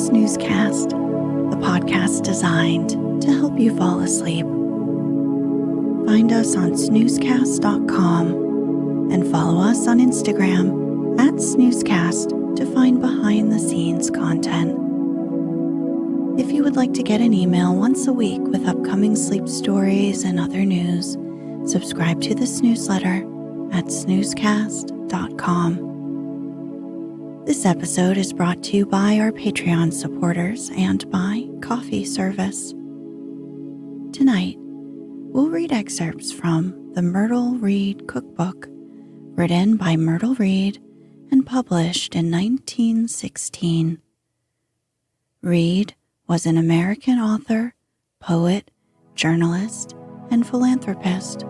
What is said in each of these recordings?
Snoozecast, the podcast designed to help you fall asleep. Find us on snoozecast.com and follow us on Instagram at Snoozecast to find behind-the-scenes content. If you would like to get an email once a week with upcoming sleep stories and other news, subscribe to this newsletter at snoozecast.com. This episode is brought to you by our Patreon supporters and by Coffee Service. Tonight, we'll read excerpts from the Myrtle Reed Cook Book, written by Myrtle Reed and published in 1916. Reed was an American author, poet, journalist, and philanthropist.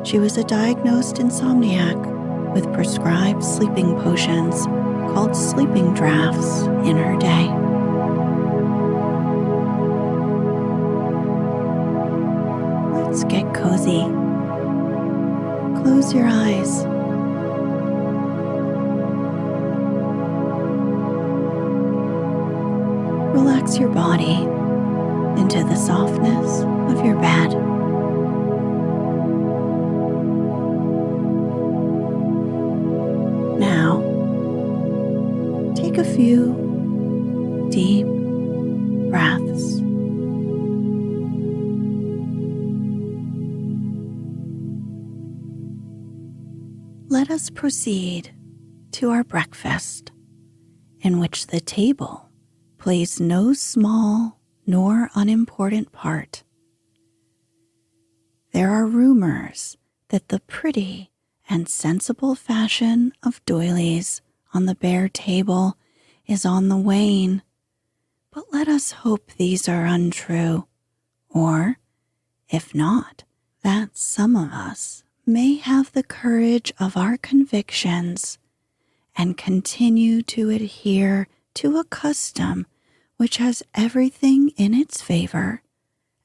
She was a diagnosed insomniac with prescribed sleeping potions called sleeping drafts in her day. Let's get cozy. Close your eyes. Relax your body into the softness of your bed. Now, take a few deep breaths. Let us proceed to our breakfast, in which the table plays no small nor unimportant part. There are rumors that the pretty and sensible fashion of doilies on the bare table is on the wane, but let us hope these are untrue, or, if not, that some of us may have the courage of our convictions and continue to adhere to a custom which has everything in its favor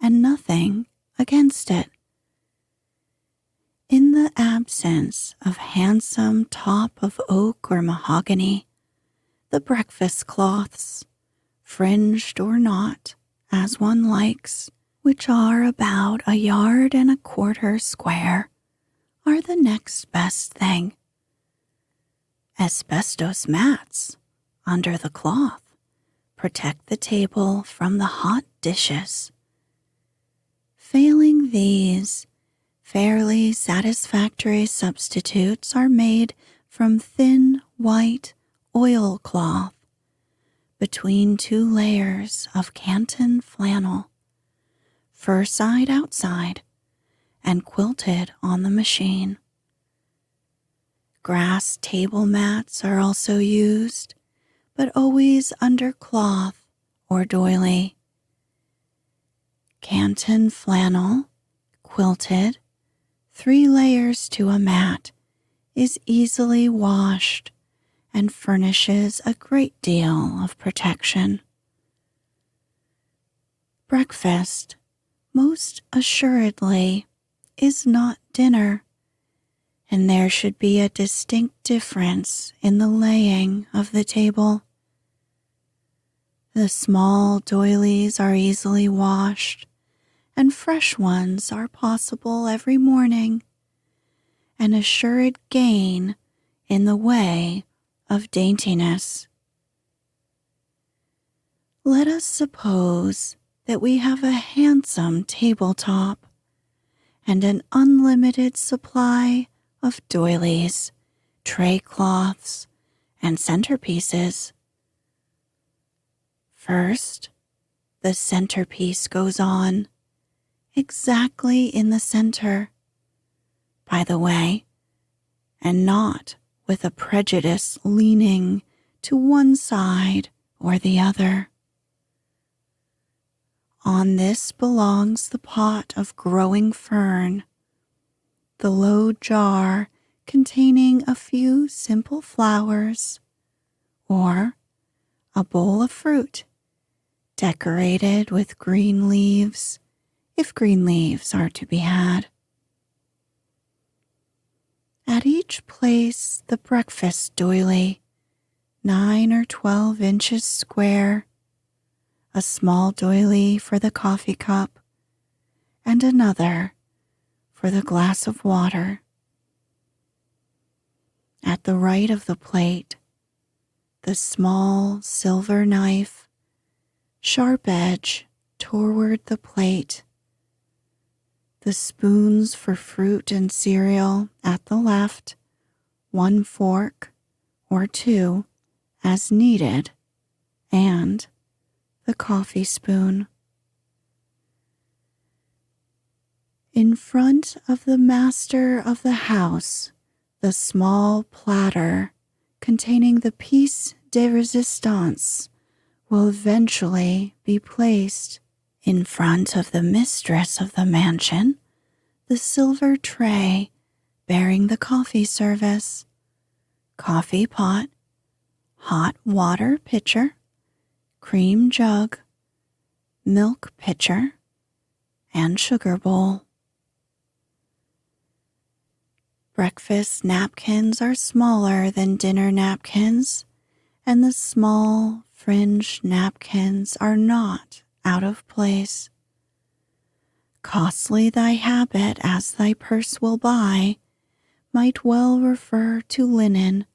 and nothing against it. In the absence of handsome top of oak or mahogany, the breakfast cloths, fringed or not, as one likes, which are about 1.25 yards square, are the next best thing. Asbestos mats under the cloth protect the table from the hot dishes. Failing these, fairly satisfactory substitutes are made from thin white oilcloth between 2 layers of Canton flannel, fur side outside, and quilted on the machine. Grass table mats are also used, but always under cloth or doily. Canton flannel, quilted, 3 layers to a mat, is easily washed and furnishes a great deal of protection. Breakfast, most assuredly, is not dinner, and there should be a distinct difference in the laying of the table. The small doilies are easily washed, and fresh ones are possible every morning, an assured gain in the way of daintiness. Let us suppose that we have a handsome tabletop and an unlimited supply of doilies, tray cloths, and centerpieces. First, the centerpiece goes on, exactly in the center, by the way, and not with a prejudice leaning to one side or the other. On this belongs the pot of growing fern, the low jar containing a few simple flowers, or a bowl of fruit decorated with green leaves, if green leaves are to be had. At each place the breakfast doily, 9 or 12 inches square, a small doily for the coffee cup, and another for the glass of water. At the right of the plate, the small silver knife, sharp edge toward the plate, the spoons for fruit and cereal at the left, one fork or two as needed, and the coffee spoon. In front of the master of the house, the small platter containing the pièce de résistance will eventually be placed. In front of the mistress of the mansion, the silver tray bearing the coffee service, coffee pot, hot water pitcher, cream jug, milk pitcher, and sugar bowl. Breakfast napkins are smaller than dinner napkins, and the small fringed napkins are not out of place. Costly thy habit as thy purse will buy might well refer to linen,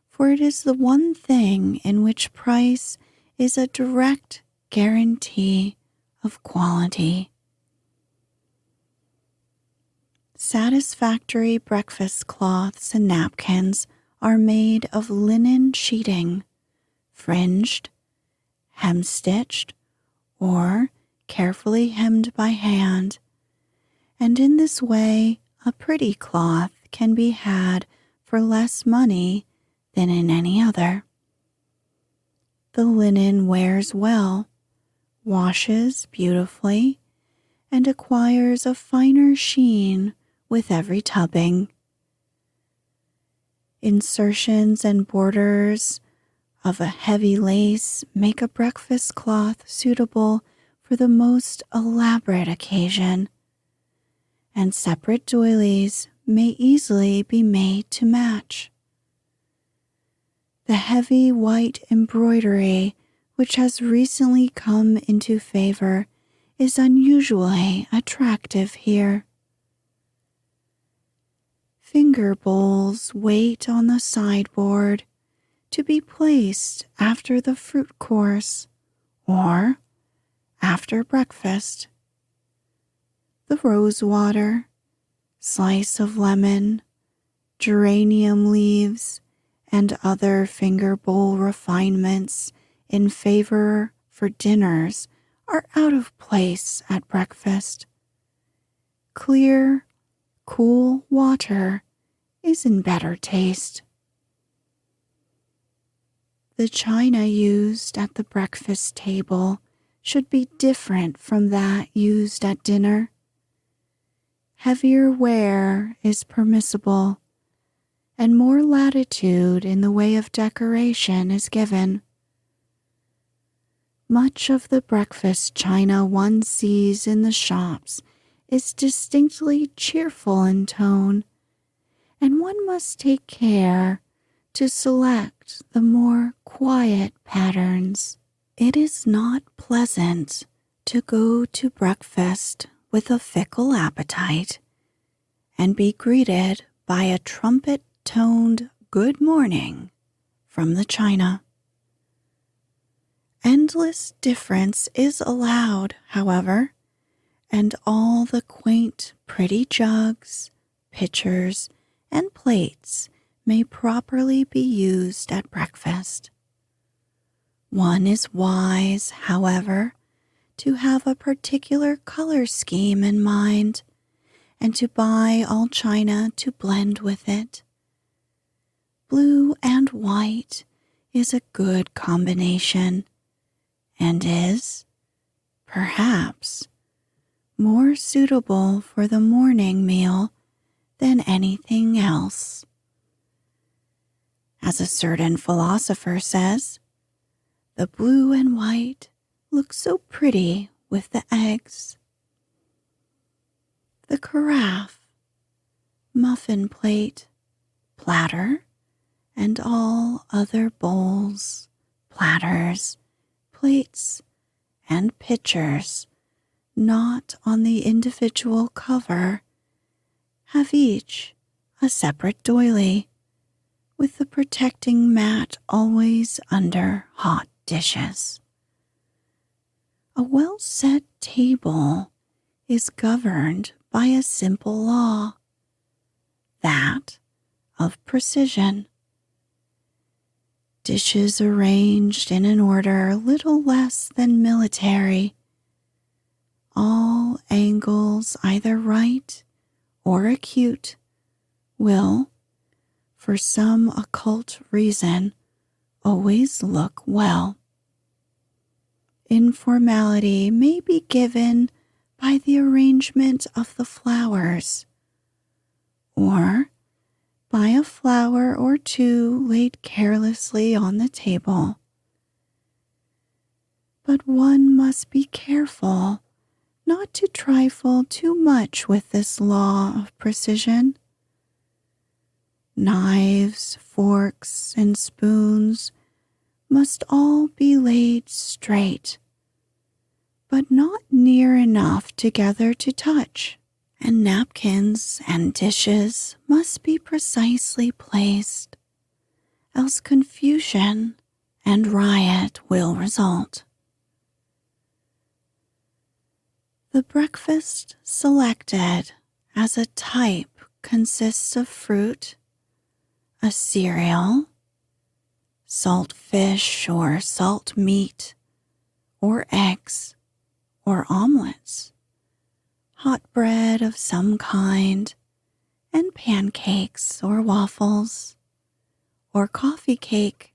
for it is the one thing in which price is a direct guarantee of quality. Satisfactory breakfast cloths and napkins are made of linen sheeting, fringed, hem-stitched, or carefully hemmed by hand, and in this way a pretty cloth can be had for less money than in any other. The linen wears well, washes beautifully, and acquires a finer sheen with every tubbing. Insertions and borders of a heavy lace make a breakfast cloth suitable for the most elaborate occasion, and separate doilies may easily be made to match. The heavy white embroidery which has recently come into favor is unusually attractive here. Finger bowls wait on the sideboard to be placed after the fruit course or after breakfast. The rose water, slice of lemon, geranium leaves, and other finger bowl refinements in favor for dinners are out of place at breakfast. Clear, cool water is in better taste. The china used at the breakfast table should be different from that used at dinner. Heavier ware is permissible, and more latitude in the way of decoration is given. Much of the breakfast china one sees in the shops is distinctly cheerful in tone, and one must take care to select the more quiet patterns. It is not pleasant to go to breakfast with a fickle appetite and be greeted by a trumpet-toned good morning from the china. Endless difference is allowed, however, and all the quaint, pretty jugs, pitchers, and plates may properly be used at breakfast. One is wise, however, to have a particular color scheme in mind and to buy all china to blend with it. Blue and white is a good combination and is, perhaps, more suitable for the morning meal than anything else. As a certain philosopher says, the blue and white look so pretty with the eggs. The carafe, muffin plate, platter, and all other bowls, platters, plates, and pictures not on the individual cover have each a separate doily, with the protecting mat always under hot dishes. A well-set table is governed by a simple law, that of precision. Dishes arranged in an order little less than military, all angles either right or acute, will, for some occult reason, always look well. Informality may be given by the arrangement of the flowers, or by a flower or two laid carelessly on the table. But one must be careful not to trifle too much with this law of precision. Knives, forks, and spoons must all be laid straight, but not near enough together to touch, and napkins and dishes must be precisely placed, else confusion and riot will result. The breakfast selected as a type consists of fruit, a cereal, salt fish or salt meat, or eggs, or omelets, hot bread of some kind, and pancakes or waffles, or coffee cake,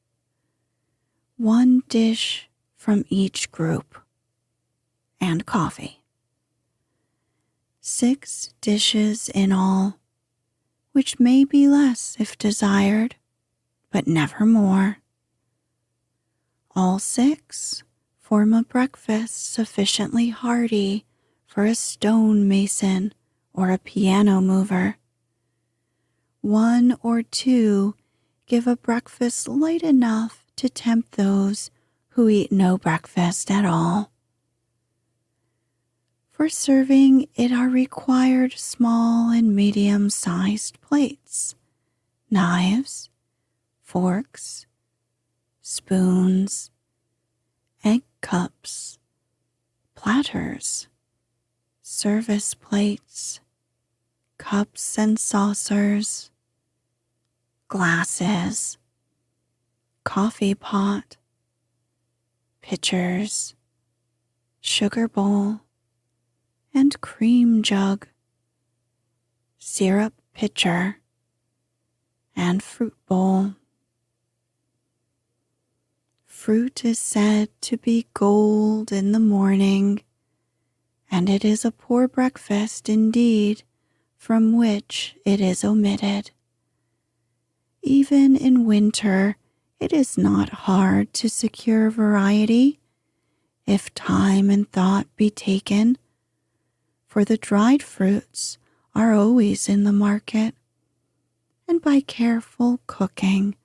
one dish from each group, and coffee. 6 dishes in all, which may be less if desired, but never more. All 6 form a breakfast sufficiently hearty for a stone mason or a piano mover. 1 or 2 give a breakfast light enough to tempt those who eat no breakfast at all. For serving it are required small and medium-sized plates, knives, forks, spoons, egg cups, platters, service plates, cups and saucers, glasses, coffee pot, pitchers, sugar bowl, and cream jug, syrup pitcher, and fruit bowl. Fruit is said to be gold in the morning, and it is a poor breakfast indeed from which it is omitted. Even in winter, it is not hard to secure variety, if time and thought be taken, for the dried fruits are always in the market, and by careful cooking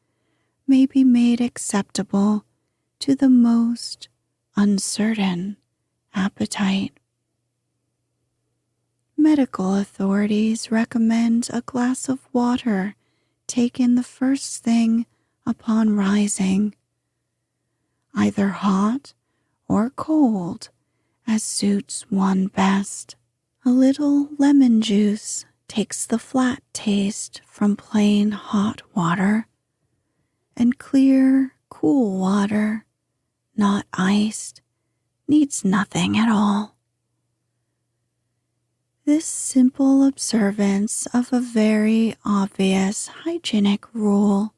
may be made acceptable to the most uncertain appetite. Medical authorities recommend a glass of water taken the first thing upon rising, either hot or cold as suits one best. A little lemon juice takes the flat taste from plain hot water, and clear, cool water, not iced, needs nothing at all. This simple observance of a very obvious hygienic rule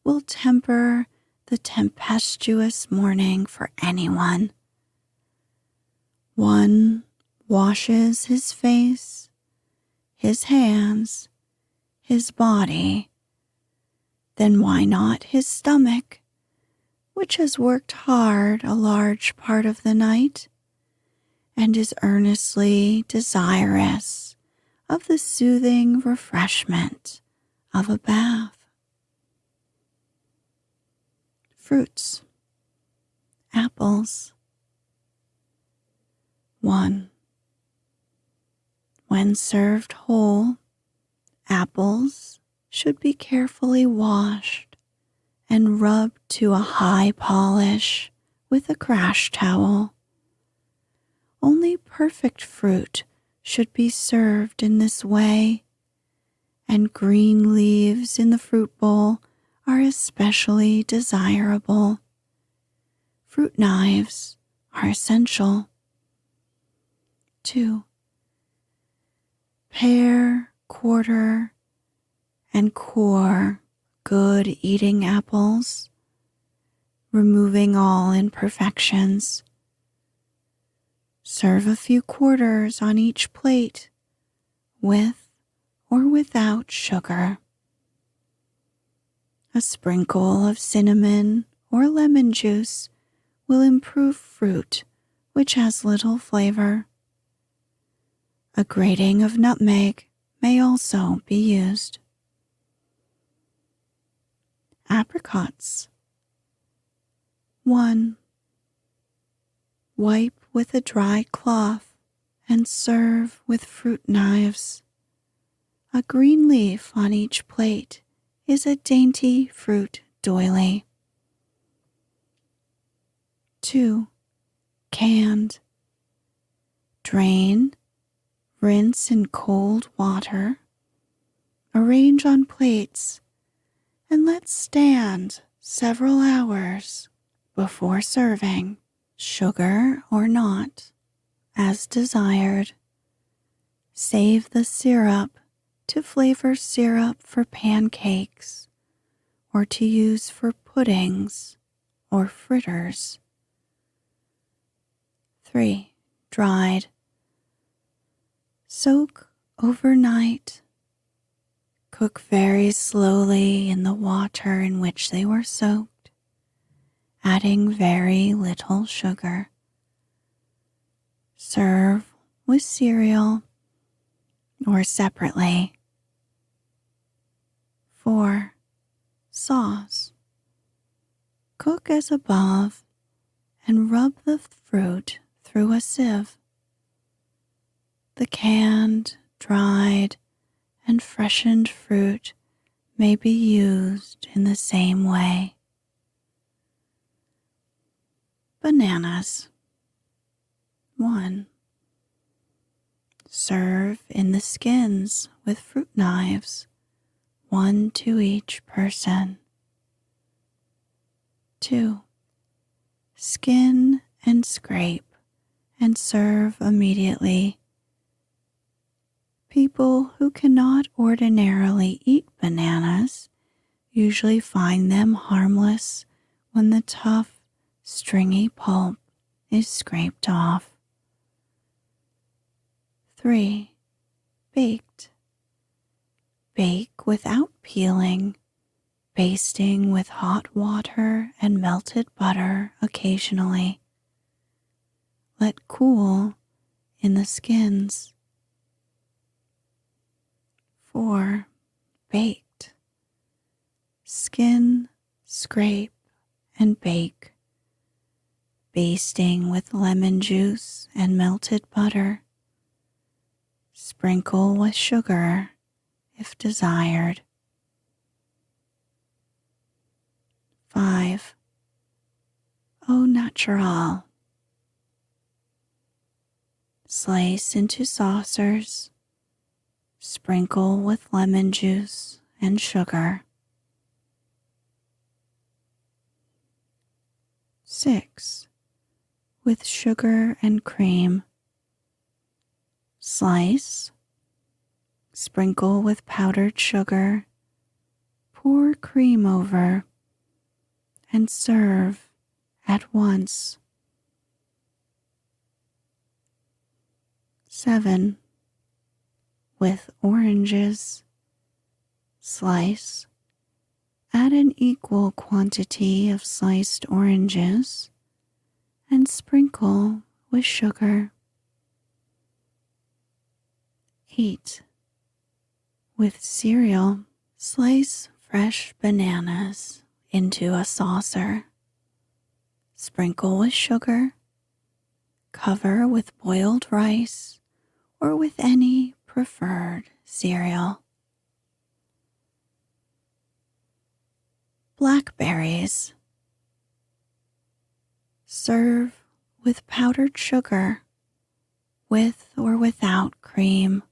will temper the tempestuous morning for anyone. One washes his face, his hands, his body, then why not his stomach, which has worked hard a large part of the night and is earnestly desirous of the soothing refreshment of a bath. Fruits, apples, 1. When served whole, apples should be carefully washed and rubbed to a high polish with a crash towel. Only perfect fruit should be served in this way, and green leaves in the fruit bowl are especially desirable. Fruit knives are essential. 2. Pare, quarter, and core good eating apples, removing all imperfections. Serve a few quarters on each plate, with or without sugar. A sprinkle of cinnamon or lemon juice will improve fruit which has little flavor. A grating of nutmeg may also be used. Apricots. 1. Wipe with a dry cloth and serve with fruit knives. A green leaf on each plate is a dainty fruit doily. 2. Canned. Drain, rinse in cold water, arrange on plates, and let stand several hours before serving, sugar or not, as desired. Save the syrup to flavor syrup for pancakes or to use for puddings or fritters. 3. Dried. Soak overnight. Cook very slowly in the water in which they were soaked, adding very little sugar. Serve with cereal or separately. 4. Sauce. Cook as above and rub the fruit through a sieve. The canned, dried, and freshened fruit may be used in the same way. Bananas. 1. Serve in the skins with fruit knives, 1 to each person. 2. Skin and scrape and serve immediately. People who cannot ordinarily eat bananas usually find them harmless when the tough, stringy pulp is scraped off. 3. Baked. Bake without peeling, basting with hot water and melted butter occasionally. Let cool in the skins. 4. Baked. Skin, scrape, and bake, basting with lemon juice and melted butter. Sprinkle with sugar if desired. 5. Au naturel. Slice into saucers. Sprinkle with lemon juice and sugar. 6. With sugar and cream. Slice. Sprinkle with powdered sugar. Pour cream over. And serve at once. 7. With oranges. Slice. Add an equal quantity of sliced oranges and sprinkle with sugar. 8. With cereal, slice fresh bananas into a saucer. Sprinkle with sugar Cover with boiled rice or with any preferred cereal. Blackberries. Serve with powdered sugar, with or without cream.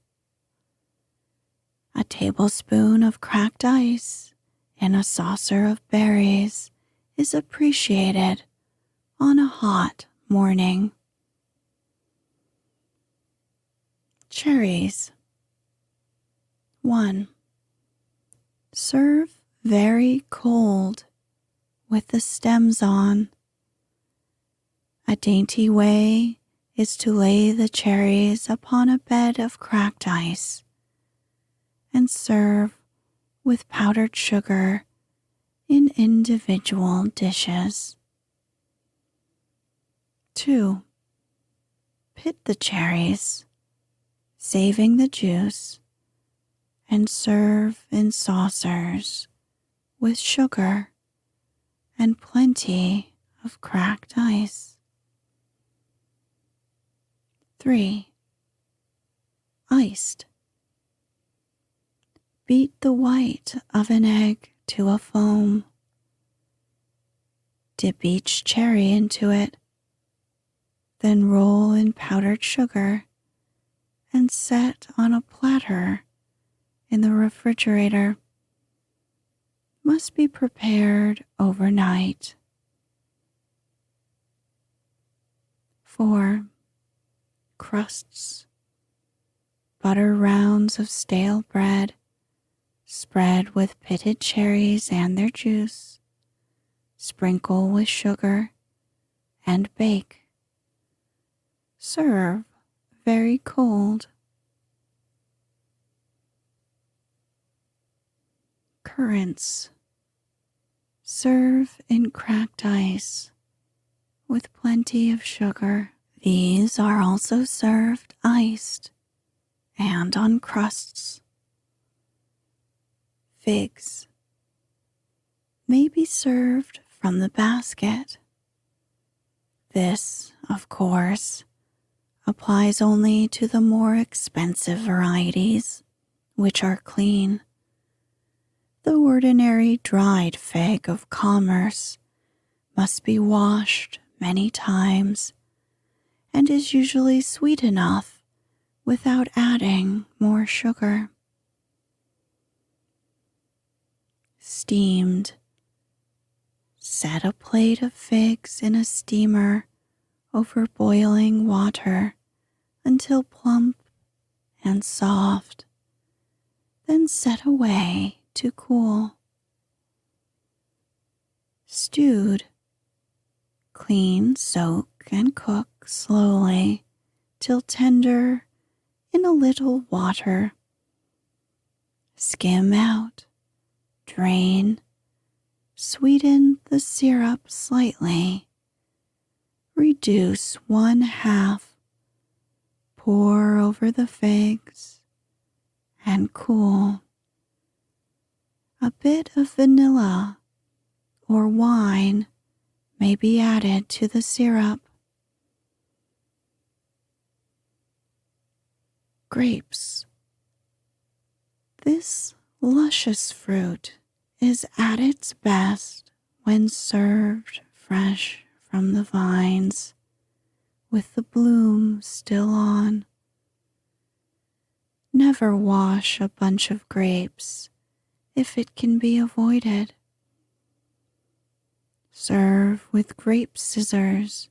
A tablespoon of cracked ice in a saucer of berries is appreciated on a hot morning. Cherries. 1. Serve very cold with the stems on. A dainty way is to lay the cherries upon a bed of cracked ice and serve with powdered sugar in individual dishes. 2. Pit the cherries, saving the juice, and serve in saucers with sugar and plenty of cracked ice. 3. Iced. Beat the white of an egg to a foam. Dip each cherry into it, then roll in powdered sugar and set on a platter in the refrigerator. Must be prepared overnight. 4. Crusts. Butter rounds of stale bread, spread with pitted cherries and their juice, sprinkle with sugar, and bake. Serve very cold. Currants. Serve in cracked ice with plenty of sugar. These are also served iced and on crusts. Figs may be served from the basket. This, of course, applies only to the more expensive varieties, which are clean. The ordinary dried fig of commerce must be washed many times and is usually sweet enough without adding more sugar. Steamed. Set a plate of figs in a steamer over boiling water until plump and soft, then set away to cool. Stewed. Clean, soak, and cook slowly till tender in a little water. Skim out, drain, sweeten the syrup slightly, reduce 1/2, pour over the figs, and cool. A bit of vanilla or wine may be added to the syrup. Grapes. This luscious fruit is at its best when served fresh from the vines, with the bloom still on. Never wash a bunch of grapes if it can be avoided. Serve with grape scissors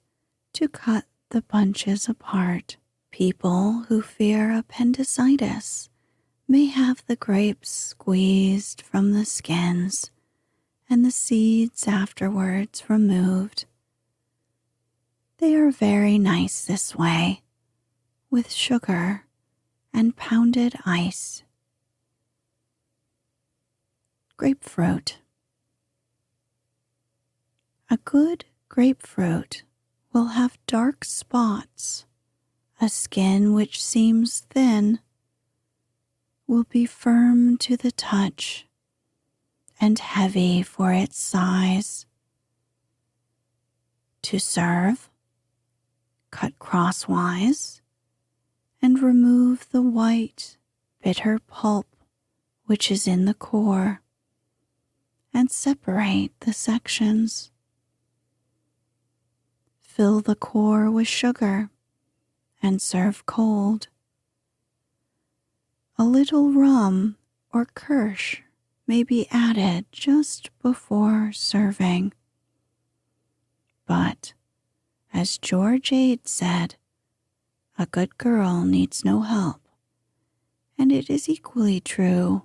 to cut the bunches apart. People who fear appendicitis may have the grapes squeezed from the skins and the seeds afterwards removed. They are very nice this way, with sugar and pounded ice. Grapefruit. A good grapefruit will have dark spots. A skin which seems thin will be firm to the touch and heavy for its size. To serve, cut crosswise and remove the white, bitter pulp which is in the core, and separate the sections. Fill the core with sugar and serve cold. A little rum or kirsch may be added just before serving. But, as George Ade said, a good girl needs no help, and it is equally true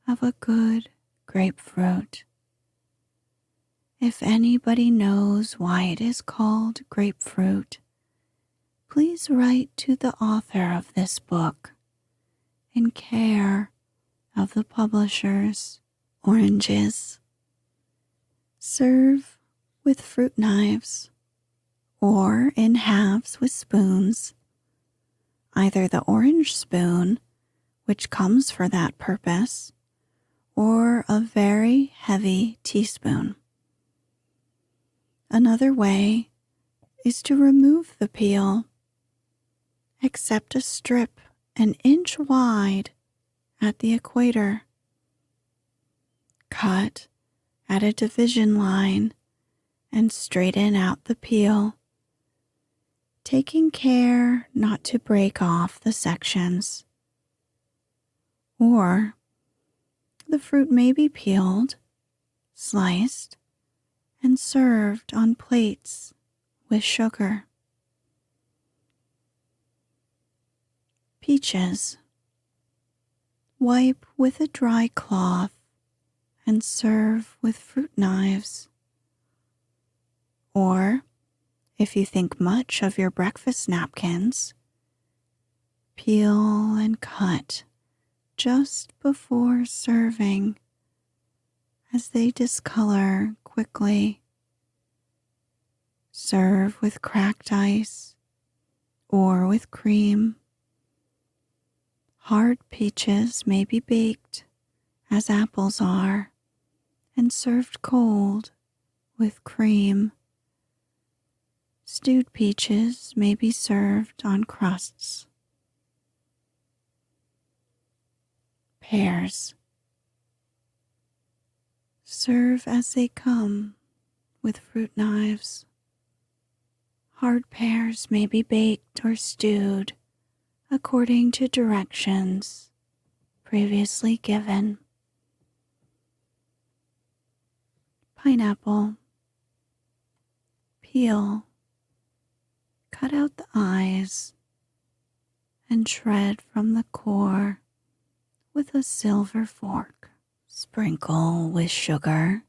of a good grapefruit. If anybody knows why it is called grapefruit, please write to the author of this book in care of the publishers. Oranges. Serve with fruit knives or in halves with spoons, either the orange spoon, which comes for that purpose, or a very heavy teaspoon. Another way is to remove the peel, except a strip an inch wide at the equator. Cut at a division line and straighten out the peel, taking care not to break off the sections. Or the fruit may be peeled, sliced, and served on plates with sugar. Peaches. Wipe with a dry cloth and serve with fruit knives. Or, if you think much of your breakfast napkins, peel and cut just before serving as they discolor quickly. Serve with cracked ice or with cream. Hard peaches may be baked, as apples are, and served cold with cream. Stewed peaches may be served on crusts. Pears. Serve as they come with fruit knives. Hard pears may be baked or stewed according to directions previously given. Pineapple. Peel. Cut out the eyes and shred from the core with a silver fork. Sprinkle with sugar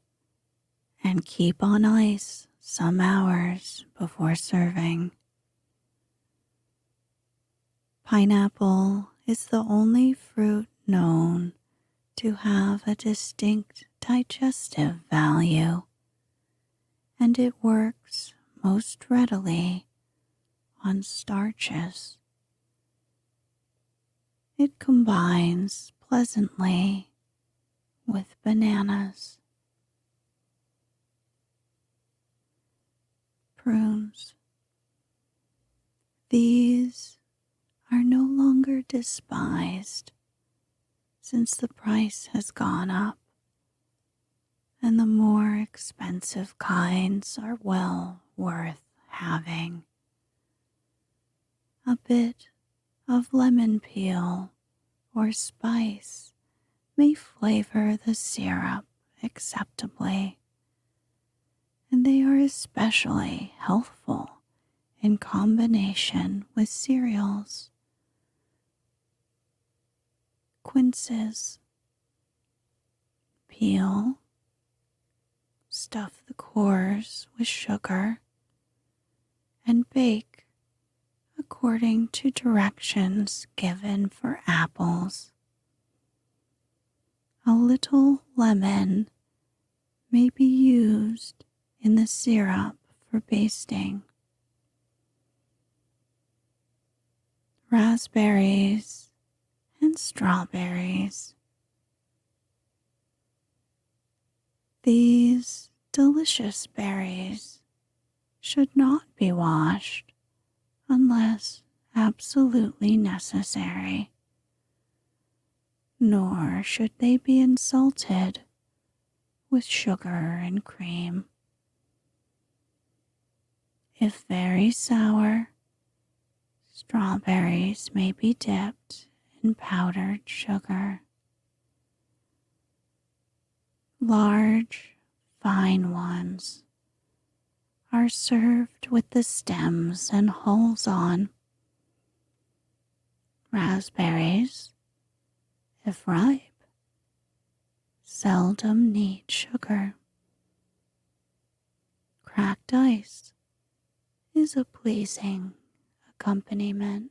and keep on ice some hours before serving. Pineapple is the only fruit known to have a distinct digestive value, and it works most readily on starches. It combines pleasantly with bananas. Prunes. These are no longer despised since the price has gone up, and the more expensive kinds are well worth having. A bit of lemon peel or spice may flavor the syrup acceptably, and they are especially healthful in combination with cereals. Quinces. Peel, stuff the cores with sugar, and bake according to directions given for apples. A little lemon may be used in the syrup for basting. Raspberries and strawberries. These delicious berries should not be washed unless absolutely necessary, nor should they be insulted with sugar and cream. If very sour, strawberries may be dipped in powdered sugar. Large, fine ones are served with the stems and hulls on. Raspberries, if ripe, seldom need sugar. Cracked ice is a pleasing accompaniment.